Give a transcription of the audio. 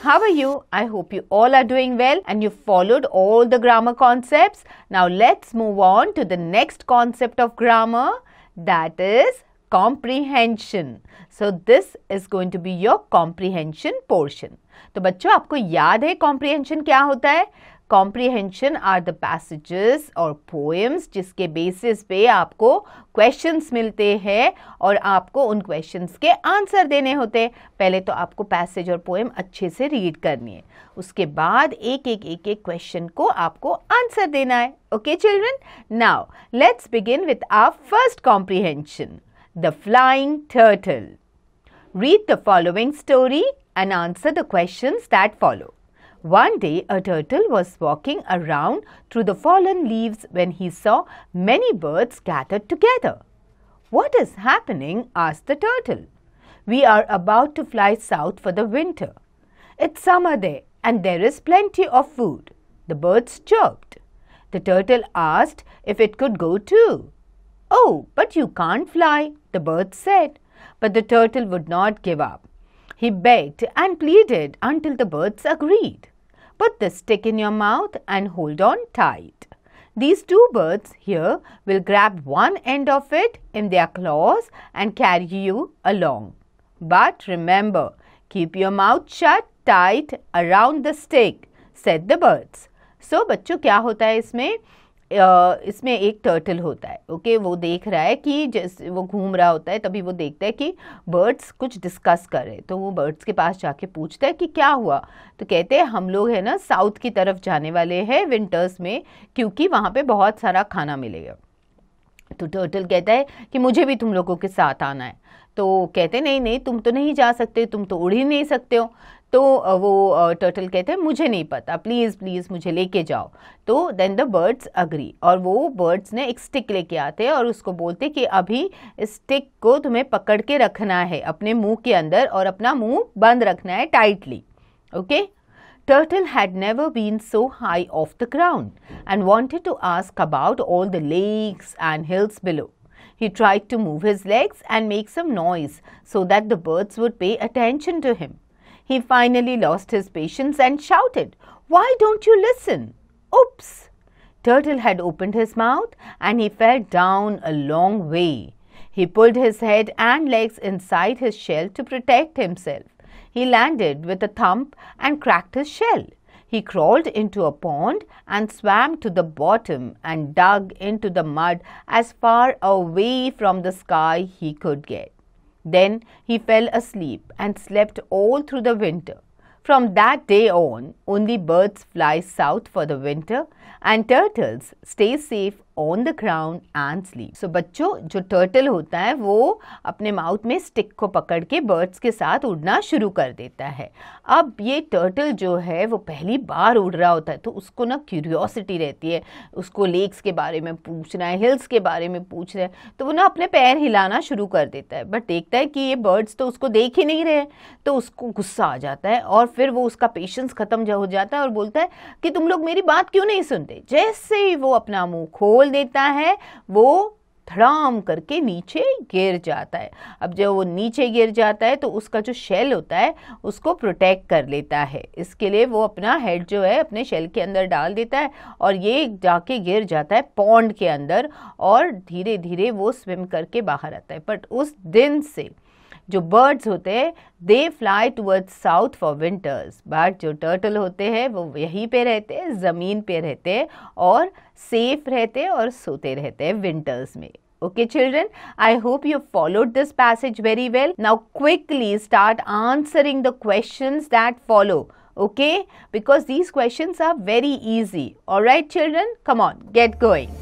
How are you? I hope you all are doing well and you followed all the grammar concepts. Now let's move on to the next concept of grammar, that is comprehension. So this is going to be your comprehension portion. तो बच्चों आपको याद है comprehension क्या होता है? Comprehension are the passages और poems जिसके basis पे आपको questions मिलते हैं और आपको उन questions के answer देने होते हैं. पहले तो आपको passage और poem अच्छे से read करनी है. उसके बाद एक question को आपको answer देना है. Okay children? Now let's begin with our first comprehension. The Flying Turtle. Read the following story and answer the questions that follow. One day, a turtle was walking around through the fallen leaves when he saw many birds gathered together. "What is happening?" asked the turtle. "We are about to fly south for the winter. It's summer there and there is plenty of food," the birds chirped. The turtle asked if it could go too. "Oh, but you can't fly," the birds said. But the turtle would not give up. He begged and pleaded until the birds agreed. "Put the stick in your mouth and hold on tight. These two birds here will grab one end of it in their claws and carry you along. But remember, keep your mouth shut tight around the stick," said the birds. So बच्चों क्या होता है इसमें एक turtle होता है. Okay वो देख रहा है कि जैसे वो घूम रहा होता है तभी वो देखता है कि बर्ड्स कुछ डिस्कस कर रहे हैं. तो वो बर्ड्स के पास जाके पूछता है कि क्या हुआ. तो कहते हैं हम लोग है ना साउथ की तरफ जाने वाले हैं विंटर्स में क्योंकि वहाँ पे बहुत सारा खाना मिलेगा. तो टर्टल कहता है कि मुझे भी तुम लोगों के साथ आना है. तो कहते नहीं तुम तो नहीं जा सकते, तुम तो उड़ ही नहीं सकते हो. तो वो टर्टल कहते हैं मुझे नहीं पता, प्लीज़ मुझे लेके जाओ. तो देन द बर्ड्स अग्री और वो बर्ड्स ने एक स्टिक लेके आते हैं और उसको बोलते कि अभी इस स्टिक को तुम्हें पकड़ के रखना है अपने मुंह के अंदर और अपना मुंह बंद रखना है tightly. Okay. Turtle had never been so high off the ground and wanted to ask about all the lakes and hills below. He tried to move his legs and make some noise so that the birds would pay attention to him. He finally lost his patience and shouted, "Why don't you listen?" Oops! Turtle had opened his mouth and he fell down a long way. He pulled his head and legs inside his shell to protect himself. He landed with a thump and cracked his shell. He crawled into a pond and swam to the bottom and dug into the mud as far away from the sky he could get. Then he fell asleep and slept all through the winter. From that day on, only birds fly south for the winter and turtles stay safe on the ground and sleep. So बच्चों जो turtle होता है वो अपने mouth में stick को पकड़ के बर्ड्स के साथ उड़ना शुरू कर देता है. अब ये टर्टल जो है वो पहली बार उड़ रहा होता है तो उसको ना क्यूरियोसिटी रहती है, उसको लेक्स के बारे में पूछना है, हिल्स के बारे में पूछ रहे हैं. तो वो ना अपने पैर हिलाना शुरू कर देता है बट देखता है कि ये बर्ड्स तो उसको देख ही नहीं रहे. तो उसको गुस्सा आ जाता है और फिर वो उसका पेशेंस खत्म हो जाता है और बोलता है कि तुम लोग मेरी बात क्यों नहीं सुनते. जैसे ही वो अपना मुंह खोल देता है वो धड़ाम करके नीचे गिर जाता है. अब जब वो नीचे गिर जाता है तो उसका जो शेल होता है उसको प्रोटेक्ट कर लेता है. इसके लिए वो अपना हेड जो है अपने शेल के अंदर डाल देता है और ये जाके गिर जाता है पॉन्ड के अंदर और धीरे धीरे वो स्विम करके बाहर आता है. बट उस दिन से जो बर्ड्स होते हैं they fly towards south for winters. But जो टर्टल होते हैं वो यहीं पे रहते हैं, ज़मीन पे रहते हैं और सेफ रहते हैं और सोते रहते हैं विंटर्स में. Okay children, I hope you followed this passage very well. Now quickly start answering the questions that follow. Okay, because these questions are very easy. Alright children, come on, get going.